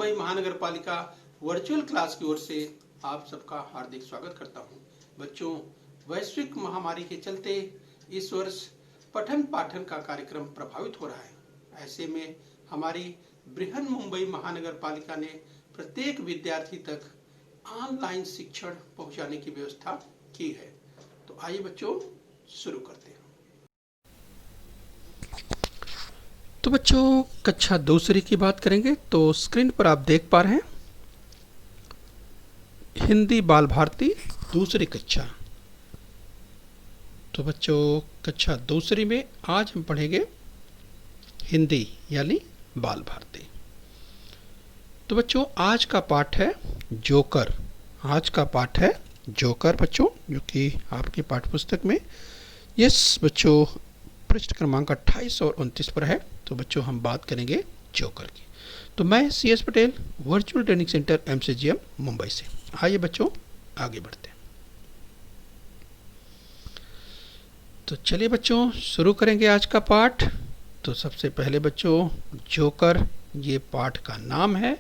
मुंबई महानगर पालिका virtual class की ओर से आप सबका हार्दिक स्वागत करता हूं। बच्चों, वैश्विक महामारी के चलते इस वर्ष पठन पाठन का कार्यक्रम प्रभावित हो रहा है। ऐसे में हमारी बृहन मुंबई महानगर पालिका ने प्रत्येक विद्यार्थी तक ऑनलाइन शिक्षण पहुंचाने की व्यवस्था की है। तो आइए बच्चों शुरू करते हैं। तो बच्चों, कक्षा दूसरी की बात करेंगे तो स्क्रीन पर आप देख पा रहे हैं हिंदी बाल भारती दूसरी कक्षा। तो बच्चों, कक्षा दूसरी में आज हम पढ़ेंगे हिंदी यानी बाल भारती। तो बच्चों, आज का पाठ है जोकर। आज का पाठ है जोकर बच्चों, जो कि आपकी पाठ्यपुस्तक में यस बच्चों पृष्ठ क्रमांक 28 और 29 पर है। तो बच्चों, हम बात करेंगे जोकर की। तो मैं CS Patel, virtual training centre MCGM Mumbai से। आइए बच्चों आगे बढ़ते हैं। तो चलिए बच्चों शुरू करेंगे आज का पाठ। तो सबसे पहले बच्चों, जोकर ये पाठ का नाम है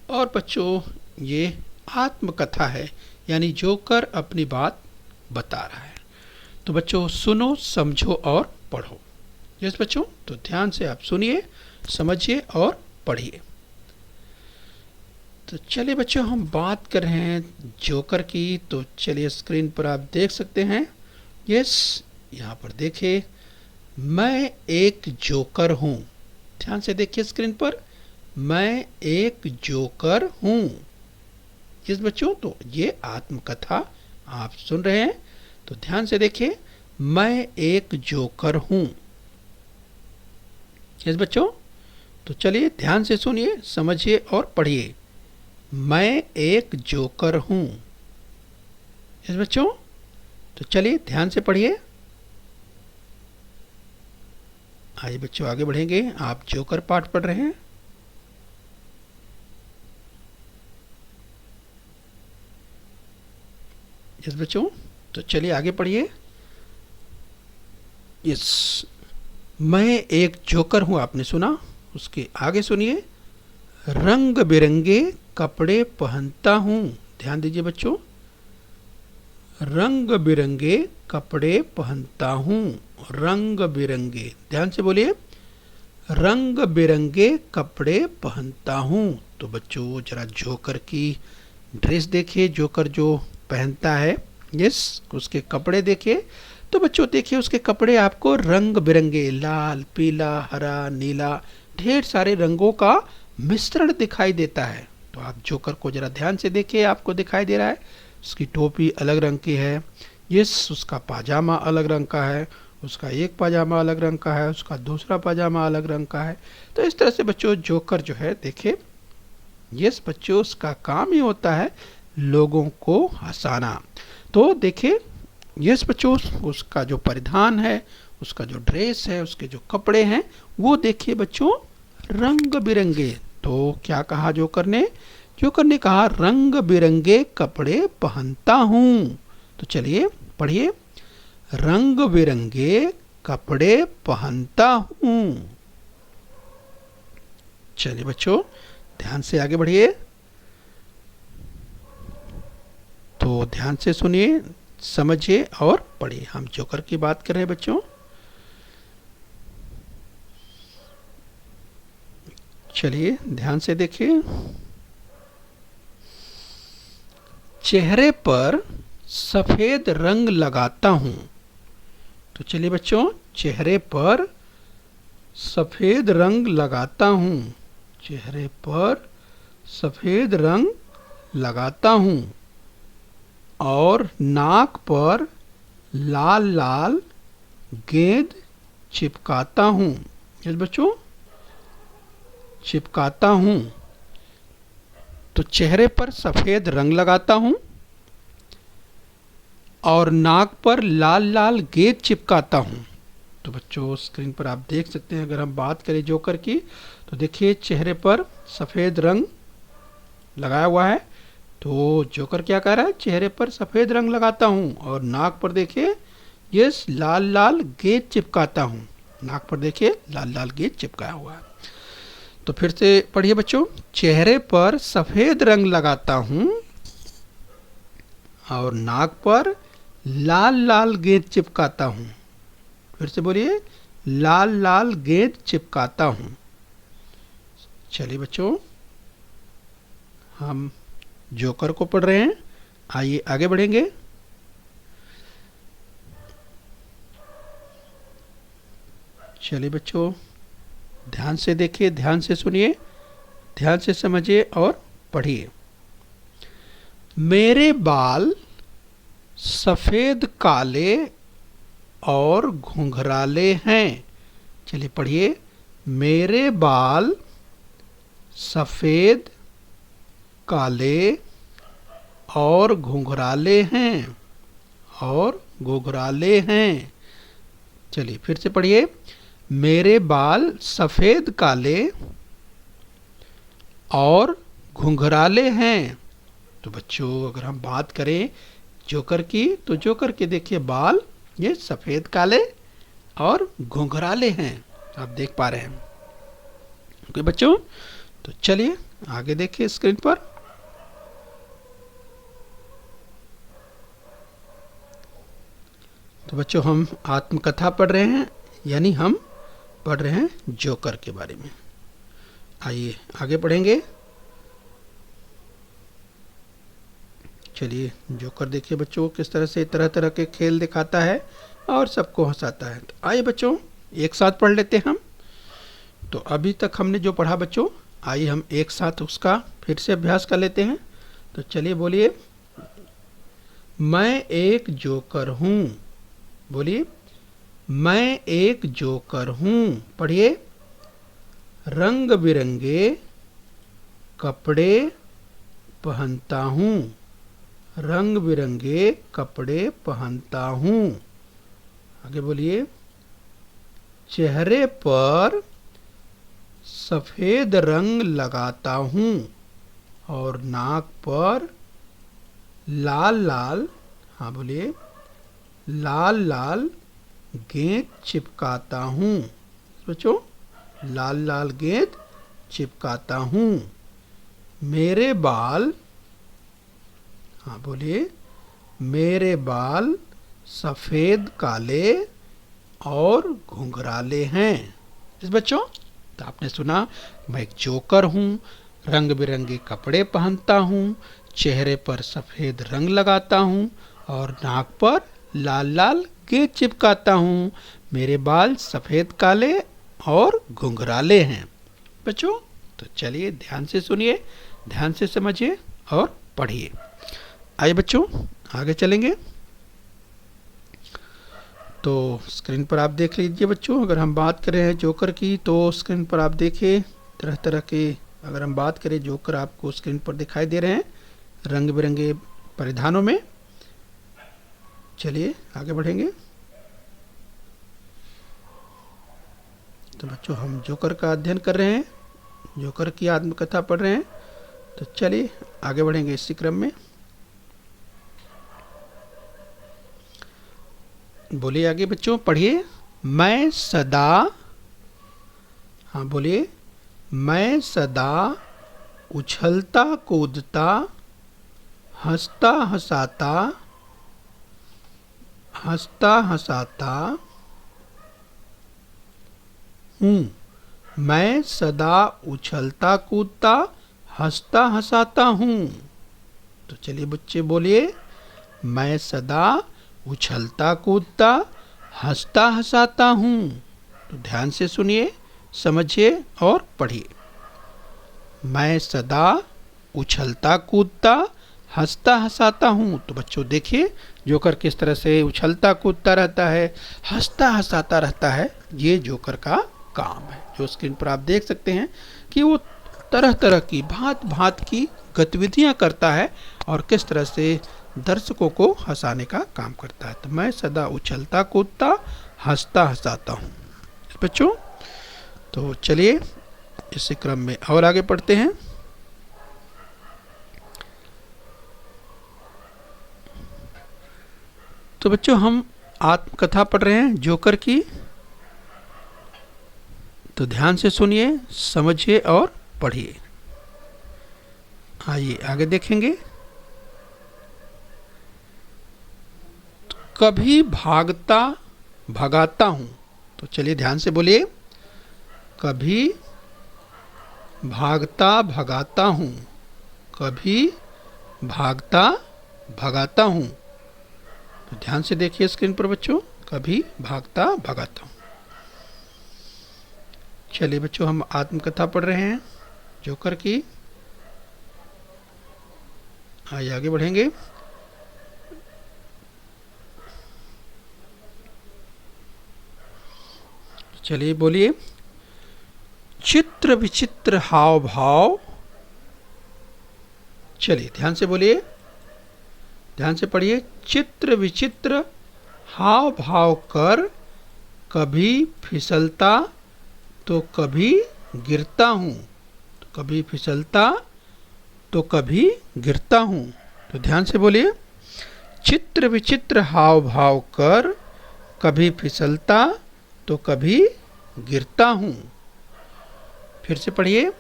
और बच्चों ये आत्मकथा है, यानी जोकर अपनी बात बता रहा है। तो बच्चों सुनो, समझो और पढ़ो। यस बच्चों, तो ध्यान से आप सुनिए, समझिए और पढ़िए। तो चलिए बच्चों, हम बात कर रहे हैं जोकर की। तो चलिए स्क्रीन पर आप देख सकते हैं। यस, यहाँ पर देखिए, मैं एक जोकर हूँ। ध्यान से देखिए स्क्रीन पर, मैं एक जोकर हूँ। यस बच्चों, तो ये आत्मकथा आप सुन रहे हैं। तो ध्यान से देखिए, मैं एक जोकर हूँ। यस बच्चों, तो चलिए ध्यान से सुनिए, समझिए और पढ़िए। मैं एक जोकर हूँ। यस बच्चों, तो चलिए ध्यान से पढ़िए। आइए बच्चों आगे बढ़ेंगे। आप जोकर पाठ पढ़ रहे हैं। यस बच्चों, तो चलिए आगे पढ़िए। यस, मैं एक जोकर हूं, आपने सुना। उसके आगे सुनिए, रंग बिरंगे कपड़े पहनता हूं। ध्यान दीजिए बच्चों, रंग बिरंगे कपड़े पहनता हूं। रंग बिरंगे, ध्यान से बोलिए, रंग बिरंगे कपड़े पहनता हूं। तो बच्चों जरा जोकर की ड्रेस देखिए, जोकर जो पहनता है, यस, उसके कपड़े देखिए। तो बच्चों देखिए, उसके कपड़े आपको रंग बिरंगे, लाल, पीला, हरा, नीला, ढेर सारे रंगों का मिश्रण दिखाई देता है। तो आप जोकर को जरा ध्यान से देखिए, आपको दिखाई दे रहा है उसकी टोपी अलग रंग की है। यस, उसका पाजामा अलग रंग का है, उसका एक पाजामा अलग रंग का है, उसका दूसरा पाजामा अलग रंग का है। तो इस तरह से बच्चों जोकर जो है, देखिए, यस बच्चों, उसका काम ही होता है लोगों को हंसाना। तो देखिए, यस बच्चों, उसका जो परिधान है, उसका जो ड्रेस है, उसके जो कपड़े हैं, वो देखिए बच्चों रंग बिरंगे। तो क्या कहा जोकर ने? जोकर ने कहा रंग बिरंगे कपड़े पहनता हूं। तो चलिए पढ़िए, रंग बिरंगे कपड़े पहनता हूं। चलिए बच्चों ध्यान से आगे बढ़िए। तो ध्यान से सुनिए, समझिए और पढ़िए। हम जोकर की बात कर रहे हैं बच्चों। चलिए ध्यान से देखिए, चेहरे पर सफेद रंग लगाता हूं। तो चलिए बच्चों, चेहरे पर सफेद रंग लगाता हूं। चेहरे पर सफेद रंग लगाता हूं और नाक पर लाल लाल गेंद चिपकाता हूं। यस बच्चों, चिपकाता हूं। तो चेहरे पर सफेद रंग लगाता हूं और नाक पर लाल लाल गेंद चिपकाता हूं। तो बच्चों स्क्रीन पर आप देख सकते हैं, अगर हम बात करें जोकर की, तो देखिए चेहरे पर सफेद रंग लगाया हुआ है। तो जोकर क्या कह रहा है? चेहरे पर सफेद रंग लगाता हूं और नाक पर देखिए यस लाल लाल गेंद चिपकाता हूं। नाक पर देखिए लाल लाल गेंद चिपकाया हुआ है। तो फिर से पढ़िए बच्चों। चेहरे पर सफेद रंग लगाता हूं और नाक पर लाल लाल गेंद चिपकाता हूं। फिर से बोलिए, लाल लाल गेंद चिपकाता हूं। चलिए बच्चों, हम जोकर को पढ़ रहे हैं। आइए आगे बढ़ेंगे। चलिए बच्चों, ध्यान से देखिए, ध्यान से सुनिए, ध्यान से समझिए और पढ़िए। मेरे बाल सफेद काले और घुंघराले हैं। चलिए पढ़िए। मेरे बाल सफेद काले और घुंघराले हैं, और घुंघराले हैं। चलिए फिर से पढ़िए। मेरे बाल सफेद काले और घुंघराले हैं। तो बच्चों, अगर हम बात करें जोकर की, तो जोकर के देखिए बाल ये सफेद काले और घुंघराले हैं, आप देख पा रहे हैं। ओके बच्चों, तो चलिए आगे देखिए स्क्रीन पर। तो बच्चों, हम आत्मकथा पढ़ रहे हैं, यानी हम पढ़ रहे हैं जोकर के बारे में। आइए आगे पढ़ेंगे। चलिए, जोकर देखिए बच्चों किस तरह से तरह तरह के खेल दिखाता है और सबको हंसाता है। तो आइए बच्चों, एक साथ पढ़ लेते हैं हम। तो अभी तक हमने जो पढ़ा बच्चों, आइए हम एक साथ उसका फिर से अभ्यास कर लेते हैं। तो चलिए बोलिए, मैं एक जोकर हूँ। बोलिए, मैं एक जोकर हूँ। पढ़िए। रंग बिरंगे कपड़े पहनता हूँ। रंग बिरंगे कपड़े पहनता हूँ। आगे बोलिए। चेहरे पर सफ़ेद रंग लगाता हूँ और नाक पर लाल लाल, हाँ बोलिए, लाल लाल गेंद चिपकाता हूँ। बच्चों, लाल लाल गेंद चिपकाता हूँ। मेरे बाल, हाँ बोलिए, मेरे बाल सफ़ेद काले और घुंघराले हैं। इस बच्चों, तो आपने सुना, मैं एक जोकर हूँ, रंग बिरंगे कपड़े पहनता हूँ, चेहरे पर सफ़ेद रंग लगाता हूँ और नाक पर लाल लाल गेंद चिपकाता हूँ। मेरे बाल सफ़ेद काले और घुंघराले हैं। बच्चों, तो चलिए ध्यान से सुनिए, ध्यान से समझिए और पढ़िए। आइए बच्चों, आगे चलेंगे। तो स्क्रीन पर आप देख लीजिए बच्चों, अगर हम बात करें जोकर की, तो स्क्रीन पर आप देखिए तरह तरह के, अगर हम बात करें जोकर आपको स्क्रीन पर दिखाई दे रहे हैं रंग बिरंगे परिधानों में। चलिए आगे बढ़ेंगे। तो बच्चों, हम जोकर का अध्ययन कर रहे हैं, जोकर की आत्मकथा पढ़ रहे हैं। तो चलिए आगे बढ़ेंगे इसी क्रम में। बोलिए आगे बच्चों, पढ़िए। मैं सदा, हाँ बोलिए, मैं सदा उछलता कूदता हंसता हंसाता हूँ। मैं सदा उछलता कूदता हंसता हंसाता हूँ। तो चलिए बच्चे बोलिए, मैं सदा उछलता कूदता हंसता हंसाता हूँ। तो ध्यान से सुनिए, समझिए और पढ़िए। मैं सदा उछलता कूदता हंसता हंसाता हूँ। तो बच्चों देखिए, जोकर किस तरह से उछलता कूदता रहता है, हंसता हंसाता रहता है। ये जोकर का काम है। जो स्क्रीन पर आप देख सकते हैं कि वो तरह तरह की भांत भांत की गतिविधियाँ करता है और किस तरह से दर्शकों को हंसाने का काम करता है। तो मैं सदा उछलता कूदता हंसता हंसाता हूँ। बच्चों, तो चलिए इसी क्रम में और आगे पढ़ते हैं। तो बच्चों, हम आत्मकथा पढ़ रहे हैं जोकर की। तो ध्यान से सुनिए, समझिए और पढ़िए। आइए आगे देखेंगे। कभी भागता भगाता हूँ। तो चलिए ध्यान से बोलिए, कभी भागता भगाता हूँ। कभी भागता भगाता हूँ। तो ध्यान से देखिए स्क्रीन पर बच्चों, कभी भागता भगाता हूँ। चलिए बच्चों, हम आत्मकथा पढ़ रहे हैं जोकर की। आइए आगे बढ़ेंगे। चलिए बोलिए, चित्र विचित्र हाव भाव। चलिए ध्यान से बोलिए, ध्यान से पढ़िए। चित्र विचित्र हाव भाव कर, कभी फिसलता तो कभी गिरता हूँ। तो कभी फिसलता तो कभी गिरता हूँ। तो ध्यान से बोलिए, चित्र विचित्र हाव भाव कर, कभी फिसलता तो कभी गिरता हूँ। फिर से पढ़िए,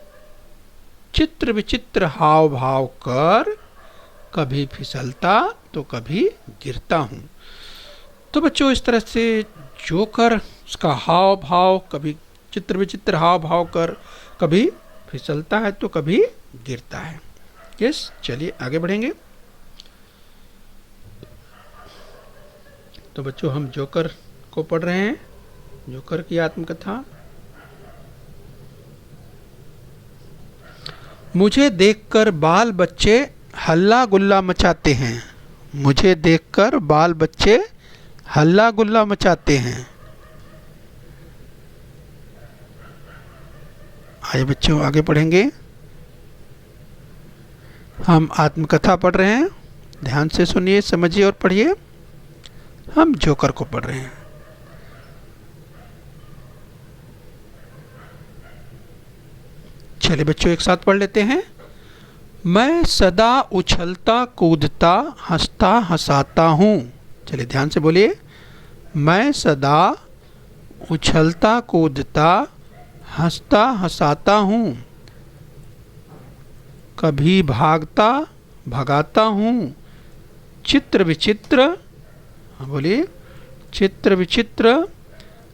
चित्र विचित्र हाव भाव कर, कभी फिसलता तो कभी गिरता हूँ। तो बच्चों इस तरह से जोकर उसका हाव भाव, कभी चित्र विचित्र हाव भाव कर, कभी फिसलता है तो कभी गिरता है। यस, चलिए आगे बढ़ेंगे। तो बच्चों हम जोकर को पढ़ रहे हैं, जोकर की आत्मकथा। मुझे देखकर बाल बच्चे हल्ला गुल्ला मचाते हैं। मुझे देखकर बाल बच्चे हल्ला गुल्ला मचाते हैं। आइए बच्चों आगे पढ़ेंगे। हम आत्मकथा पढ़ रहे हैं, ध्यान से सुनिए, समझिए और पढ़िए। हम जोकर को पढ़ रहे हैं। चलिए बच्चों एक साथ पढ़ लेते हैं। मैं सदा उछलता कूदता हंसता हंसाता हूँ। चलिए ध्यान से बोलिए, मैं सदा उछलता कूदता हंसता हंसाता हूँ। कभी भागता भगाता हूँ। चित्र विचित्र, बोलिए, चित्र विचित्र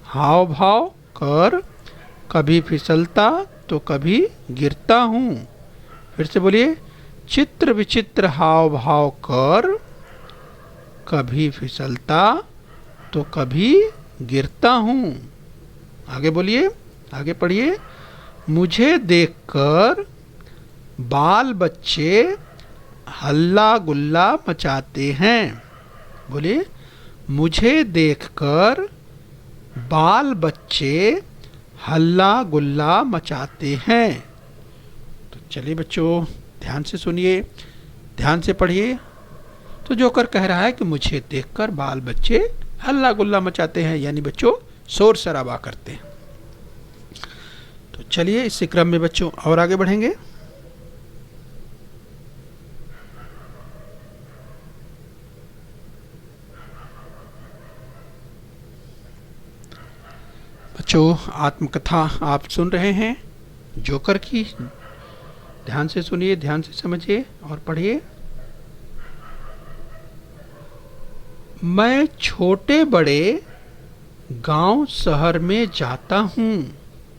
हाव भाव कर, कभी फिसलता तो कभी गिरता हूँ। फिर से बोलिए, चित्र विचित्र हाव भाव कर, कभी फिसलता तो कभी गिरता हूँ। आगे बोलिए, आगे पढ़िए। मुझे देखकर बाल बच्चे हल्ला गुल्ला मचाते हैं। बोलिए, मुझे देखकर बाल बच्चे हल्ला गुल्ला मचाते हैं। तो चलिए बच्चों ध्यान से सुनिए, ध्यान से पढ़िए। तो जोकर कह रहा है कि मुझे देखकर बाल बच्चे हल्ला गुल्ला मचाते हैं, यानी बच्चों शोर शराबा करते हैं। तो चलिए इसी क्रम में बच्चों और आगे बढ़ेंगे। बच्चों आत्मकथा आप सुन रहे हैं जोकर की। ध्यान से सुनिए, ध्यान से समझिए और पढ़िए। मैं छोटे बड़े गांव शहर में जाता हूँ।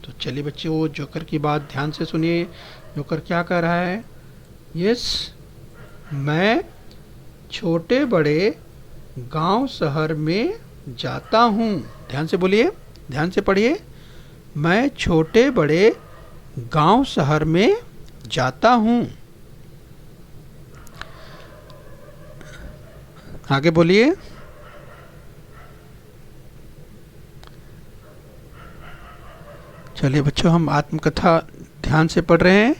तो चलिए बच्चों जोकर की बात ध्यान से सुनिए। जोकर क्या कह रहा है? यस, मैं छोटे बड़े गांव शहर में जाता हूँ। ध्यान से बोलिए, ध्यान से पढ़िए। मैं छोटे बड़े गांव शहर में जाता हूँ। आगे बोलिए। चलिए बच्चों हम आत्मकथा ध्यान से पढ़ रहे हैं।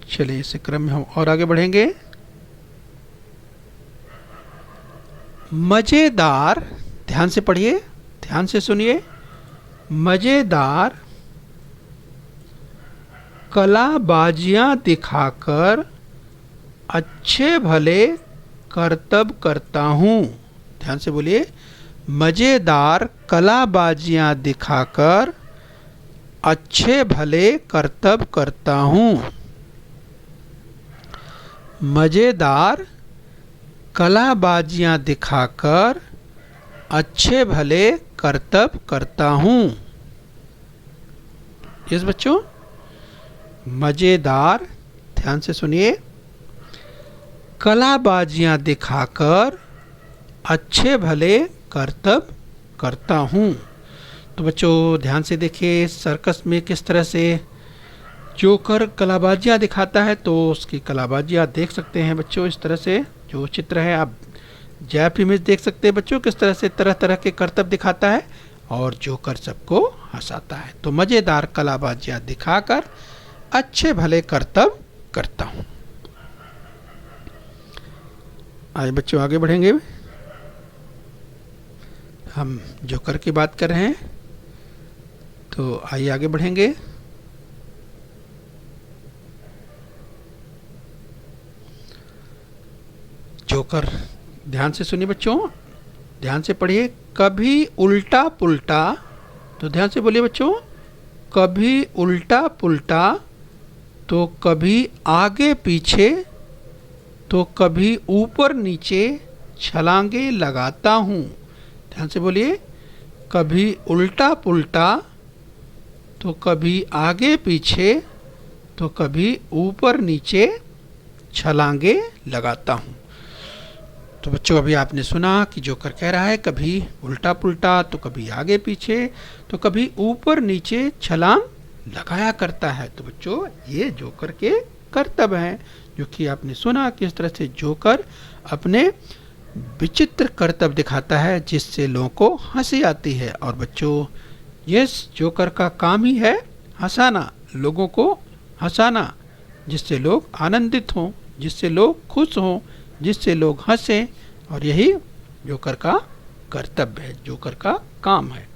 चलिए इस क्रम में हम और आगे बढ़ेंगे। मजेदार, ध्यान से पढ़िए, ध्यान से सुनिए। मजेदार कलाबाजियां दिखाकर अच्छे भले करतब करता हूँ। ध्यान से बोलिए, मज़ेदार कलाबाजियाँ दिखाकर अच्छे भले करतब करता हूँ। मज़ेदार कलाबाजियाँ दिखाकर अच्छे भले करतब करता हूँ। यस बच्चों, मज़ेदार, ध्यान से सुनिए, कलाबाजियाँ दिखाकर अच्छे भले करतब करता हूँ। तो बच्चों ध्यान से देखिए, सर्कस में किस तरह से जोकर कलाबाजियाँ दिखाता है, तो उसकी कलाबाजियाँ देख सकते हैं बच्चों। इस तरह से जो चित्र है आप जैप इमेज देख सकते हैं बच्चों, किस तरह से तरह तरह के करतब दिखाता है और जोकर सबको हंसाता है। तो मज़ेदार कलाबाजियाँ दिखाकर अच्छे भले करतब करता हूँ। आइए बच्चों आगे बढ़ेंगे। हम जोकर की बात कर रहे हैं, तो आइए आगे बढ़ेंगे। जोकर, ध्यान से सुनिए बच्चों, ध्यान से पढ़िए। कभी उल्टा पुल्टा, तो ध्यान से बोलिए बच्चों, कभी उल्टा पुल्टा, तो कभी आगे पीछे, तो कभी ऊपर नीचे छलांगे लगाता हूँ। ध्यान से बोलिए, कभी उल्टा पुल्टा, तो कभी आगे पीछे, तो कभी ऊपर नीचे छलांगे लगाता हूँ। तो बच्चों अभी आपने सुना कि जोकर कह रहा है कभी उल्टा पुल्टा, तो कभी आगे पीछे, तो कभी ऊपर नीचे छलांग लगाया करता है। तो बच्चों ये जोकर के करतब हैं, जो कि आपने सुना किस तरह से जोकर अपने विचित्र करतब दिखाता है जिससे लोगों को हंसी आती है। और बच्चों ये जोकर का काम ही है हंसाना, लोगों को हंसाना, जिससे लोग आनंदित हों, जिससे लोग खुश हों, जिससे लोग हंसें। और यही जोकर का कर्तव्य है, जोकर का काम है।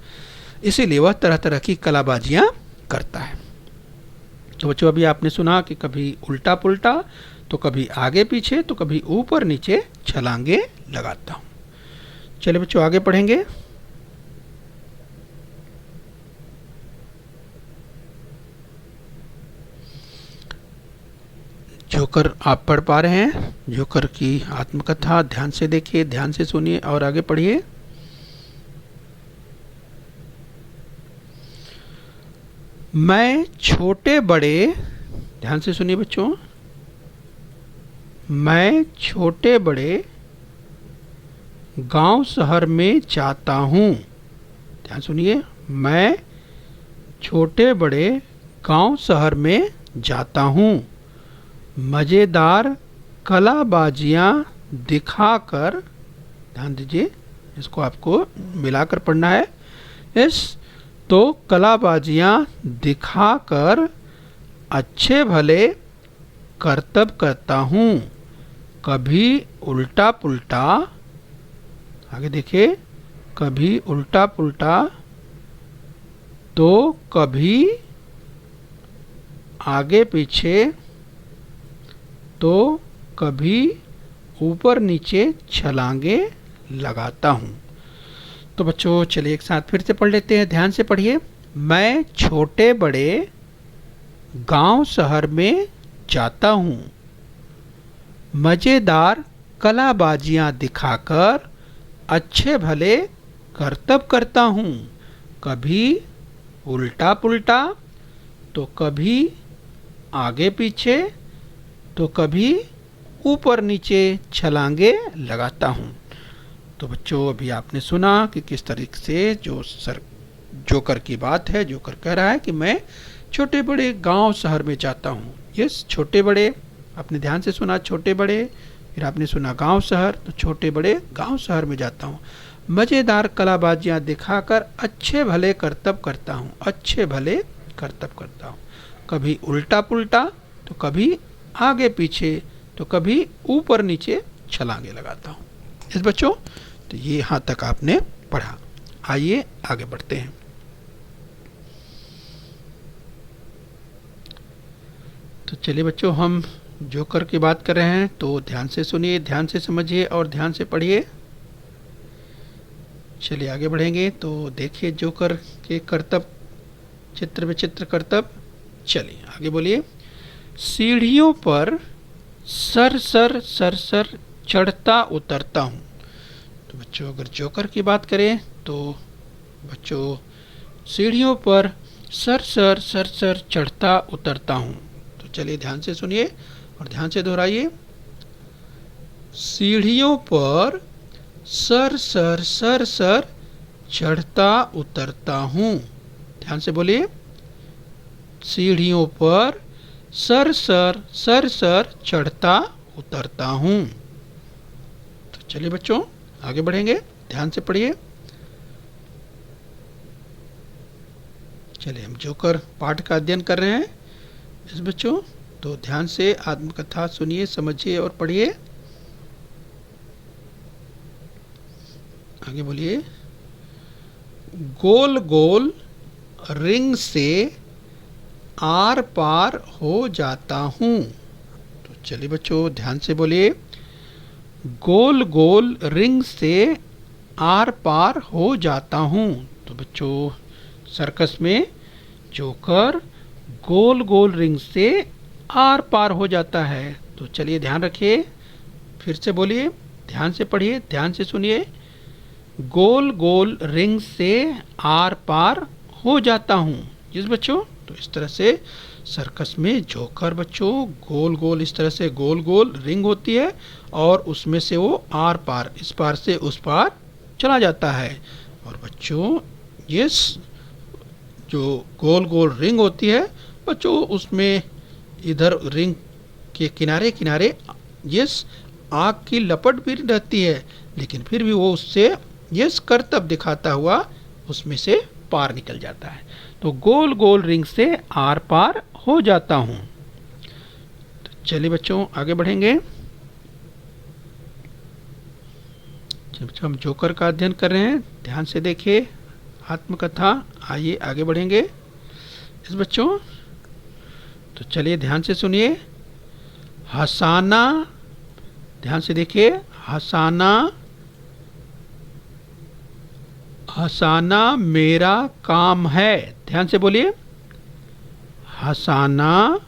इसीलिए वह तरह तरह की कलाबाजियाँ करता है। तो बच्चों अभी आपने सुना कि कभी उल्टा पुल्टा, तो कभी आगे पीछे, तो कभी ऊपर नीचे छलांगे लगाता हूँ। चलिए बच्चों आगे पढ़ेंगे। जोकर आप पढ़ पा रहे हैं, जोकर की आत्मकथा ध्यान से देखिए, ध्यान से सुनिए और आगे पढ़िए। मैं छोटे बड़े, ध्यान से सुनिए बच्चों, मैं छोटे बड़े गांव शहर में जाता हूँ। ध्यान सुनिए, मैं छोटे बड़े गांव शहर में जाता हूँ। मज़ेदार कलाबाजियाँ दिखाकर, ध्यान दीजिए इसको आपको मिलाकर पढ़ना है। इस तो कलाबाजियाँ दिखाकर अच्छे भले करतब करता हूँ। कभी उल्टा पुल्टा, आगे देखिए, कभी उल्टा पुल्टा, तो कभी आगे पीछे, तो कभी ऊपर नीचे छलांगे लगाता हूँ। तो बच्चों चलिए एक साथ फिर से पढ़ लेते हैं, ध्यान से पढ़िए। मैं छोटे बड़े गांव शहर में जाता हूँ। मज़ेदार कलाबाजियाँ दिखाकर अच्छे भले करतब करता हूँ। कभी उल्टा पुल्टा, तो कभी आगे पीछे, तो कभी ऊपर नीचे छलांगे लगाता हूँ। तो बच्चों अभी आपने सुना कि किस तरीके से जोकर की बात है। जोकर कह रहा है कि मैं छोटे बड़े गांव शहर में जाता हूँ। यस, छोटे बड़े, आपने ध्यान से सुना, छोटे बड़े, फिर आपने सुना गांव शहर, तो छोटे बड़े गांव शहर में जाता हूँ। मज़ेदार कलाबाजियाँ दिखाकर अच्छे भले करतब करता हूँ। अच्छे भले करतब करता हूँ। कभी उल्टा पुल्टा, तो कभी आगे पीछे, तो कभी ऊपर नीचे छलांगे लगाता हूँ। इस बच्चों तो ये यहाँ तक आपने पढ़ा। आइए आगे बढ़ते हैं। तो चलिए बच्चों, हम जोकर की बात कर रहे हैं, तो ध्यान से सुनिए, ध्यान से समझिए और ध्यान से पढ़िए। चलिए आगे बढ़ेंगे। तो देखिए जोकर के करतब, चित्र विचित्र करतब। चलिए आगे बोलिए। सीढ़ियों पर सर सर सर सर चढ़ता उतरता हूँ। तो बच्चों अगर जोकर की बात करें तो बच्चों सीढ़ियों पर सर सर सर सर चढ़ता उतरता हूँ। तो चलिए ध्यान से सुनिए और ध्यान से दोहराइए। सीढ़ियों पर सर सर सर सर चढ़ता उतरता हूँ। ध्यान से बोलिए। सीढ़ियों पर सर सर सर सर चढ़ता उतरता हूँ। तो चलिए बच्चों आगे बढ़ेंगे, ध्यान से पढ़िए। चलिए हम जोकर पाठ का अध्ययन कर रहे हैं इस बच्चों, तो ध्यान से आत्मकथा सुनिए, समझिए और पढ़िए। आगे बोलिए। गोल गोल रिंग से आर पार हो जाता हूँ। तो चलिए बच्चों ध्यान से बोलिए। गोल गोल रिंग से आर पार हो जाता हूँ। तो बच्चों सर्कस में जोकर गोल गोल रिंग से आर पार हो जाता है। तो चलिए ध्यान रखिए, फिर से बोलिए, ध्यान से पढ़िए, ध्यान से सुनिए। गोल गोल रिंग से आर पार हो जाता हूँ। जिस बच्चों तो इस तरह से सर्कस में जोकर बच्चों गोल गोल इस तरह से गोल गोल रिंग होती है और उसमें से वो आर पार, इस पार से उस पार चला जाता है। और बच्चों ये जो गोल गोल रिंग होती है बच्चों, उसमें इधर रिंग के किनारे किनारे यस आग की लपट भी रहती है, लेकिन फिर भी वो उससे यस करतब दिखाता हुआ उसमें से पार निकल जाता है। तो गोल गोल रिंग से आर पार हो जाता हूँ। तो चलिए बच्चों आगे बढ़ेंगे। बच्चों हम जोकर का अध्ययन कर रहे हैं, ध्यान से देखिए आत्मकथा। आइए आगे बढ़ेंगे इस बच्चों, तो चलिए ध्यान से सुनिए। हंसाना, ध्यान से देखिए। हंसाना हंसाना मेरा काम है। ध्यान से बोलिए। हंसाना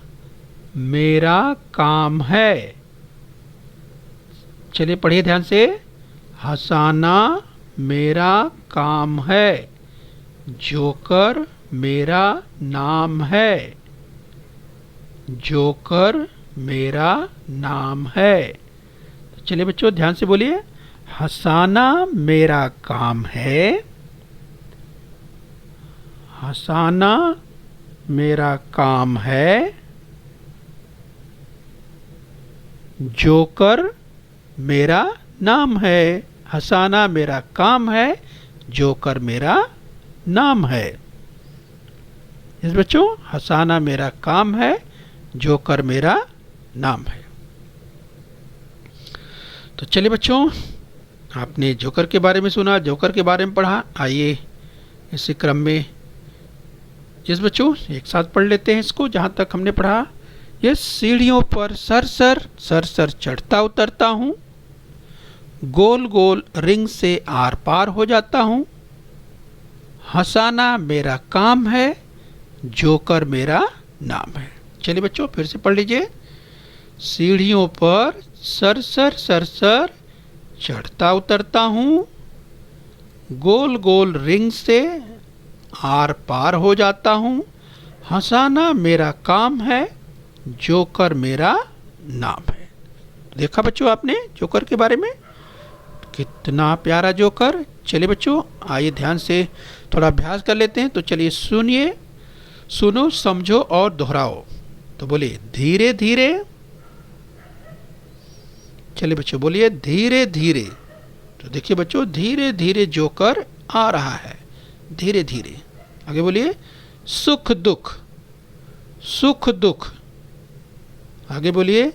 मेरा काम है। चलिए पढ़िए ध्यान से। हंसाना मेरा काम है। जोकर मेरा नाम है। जोकर मेरा नाम है। चलिए बच्चों ध्यान से बोलिए। हंसाना मेरा काम है। हंसाना मेरा काम है। जोकर मेरा नाम है। हंसाना मेरा काम है, जोकर मेरा नाम है। इस बच्चों हंसाना मेरा काम है, जोकर मेरा नाम है। तो चलिए बच्चों आपने जोकर के बारे में सुना, जोकर के बारे में पढ़ा। आइए इसी क्रम में जिस बच्चों एक साथ पढ़ लेते हैं इसको जहाँ तक हमने पढ़ा। ये सीढ़ियों पर सर सर सर सर चढ़ता उतरता हूँ। गोल गोल रिंग से आर पार हो जाता हूँ। हंसाना मेरा काम है, जोकर मेरा नाम है। चलिए बच्चों फिर से पढ़ लीजिए। सीढ़ियों पर सर सर सर सर चढ़ता उतरता हूँ। गोल गोल रिंग से आर पार हो जाता हूँ। हंसाना मेरा काम है, जोकर मेरा नाम है। देखा बच्चों आपने जोकर के बारे में, कितना प्यारा जोकर। चलिए बच्चों आइए ध्यान से थोड़ा अभ्यास कर लेते हैं। तो चलिए सुनिए, सुनो, समझो और दोहराओ। तो बोलिए धीरे धीरे। चलिए बच्चों बोलिए धीरे धीरे। तो देखिए बच्चों धीरे धीरे जोकर आ रहा है, धीरे धीरे। आगे बोलिए सुख दुख, सुख दुख। आगे बोलिए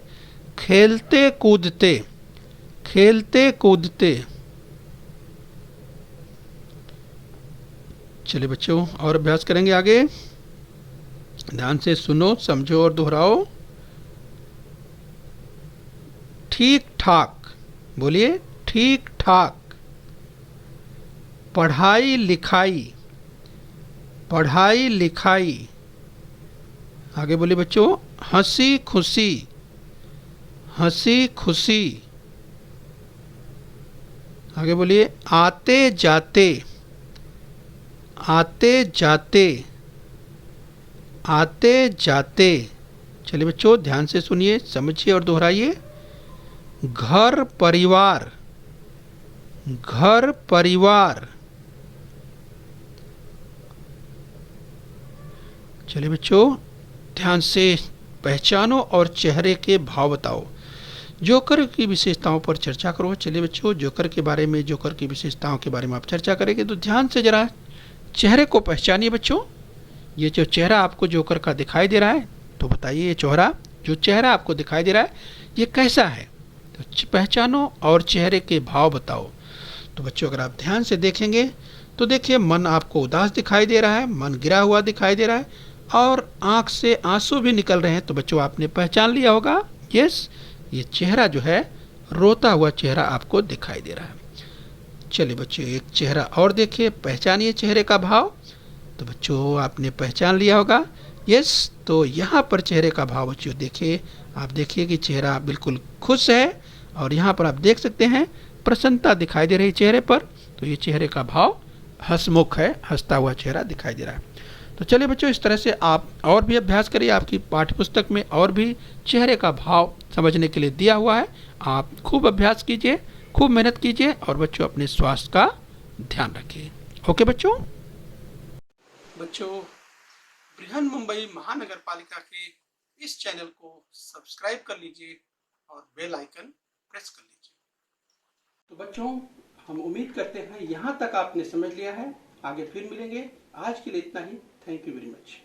खेलते कूदते, खेलते कूदते। चलिए बच्चों और अभ्यास करेंगे आगे। ध्यान से सुनो, समझो और दोहराओ। ठीक ठाक, बोलिए ठीक ठाक। पढ़ाई लिखाई, पढ़ाई लिखाई। आगे बोलिए बच्चों, हंसी खुशी, हंसी खुशी। आगे बोलिए आते जाते, आते जाते, आते जाते। चलिए बच्चों ध्यान से सुनिए, समझिए और दोहराइए। घर परिवार, घर परिवार। चलिए बच्चों ध्यान से पहचानो और चेहरे के भाव बताओ। जोकर की विशेषताओं पर चर्चा करो। चलिए बच्चों जोकर के बारे में, जोकर की विशेषताओं के बारे में आप चर्चा करेंगे तो ध्यान से जरा चेहरे को पहचानिए बच्चों। ये जो चेहरा आपको जोकर का दिखाई दे रहा है, तो बताइए ये चेहरा, जो चेहरा आपको दिखाई दे रहा है ये कैसा है, तो पहचानो और चेहरे के भाव बताओ। तो बच्चों अगर आप ध्यान से देखेंगे तो देखिए मन आपको उदास दिखाई दे रहा है, मन गिरा हुआ दिखाई दे रहा है और आंख से आंसू भी निकल रहे हैं। तो बच्चों आपने पहचान लिया होगा, यस ये चेहरा जो है रोता हुआ चेहरा आपको दिखाई दे रहा है। चलिए बच्चों एक चेहरा और देखिए, पहचानिए चेहरे का भाव। तो बच्चों आपने पहचान लिया होगा, यस। तो यहाँ पर चेहरे का भाव बच्चों देखिए, आप देखिए कि चेहरा बिल्कुल खुश है और यहाँ पर आप देख सकते हैं प्रसन्नता दिखाई दे रही चेहरे पर। तो ये चेहरे का भाव हंसमुख है, हंसता हुआ चेहरा दिखाई दे रहा है। तो चलिए बच्चों इस तरह से आप और भी अभ्यास करिए। आपकी पाठ्यपुस्तक में और भी चेहरे का भाव समझने के लिए दिया हुआ है। आप खूब अभ्यास कीजिए, खूब मेहनत कीजिए और बच्चों अपने स्वास्थ्य का ध्यान रखिए। ओके बच्चों। बच्चों बृहन मुंबई महानगर पालिका के इस चैनल को सब्सक्राइब कर लीजिए और बेल आइकन प्रेस कर लीजिए। तो बच्चों हम उम्मीद करते हैं यहाँ तक आपने समझ लिया है। आगे फिर मिलेंगे, आज के लिए इतना ही। Thank you very much.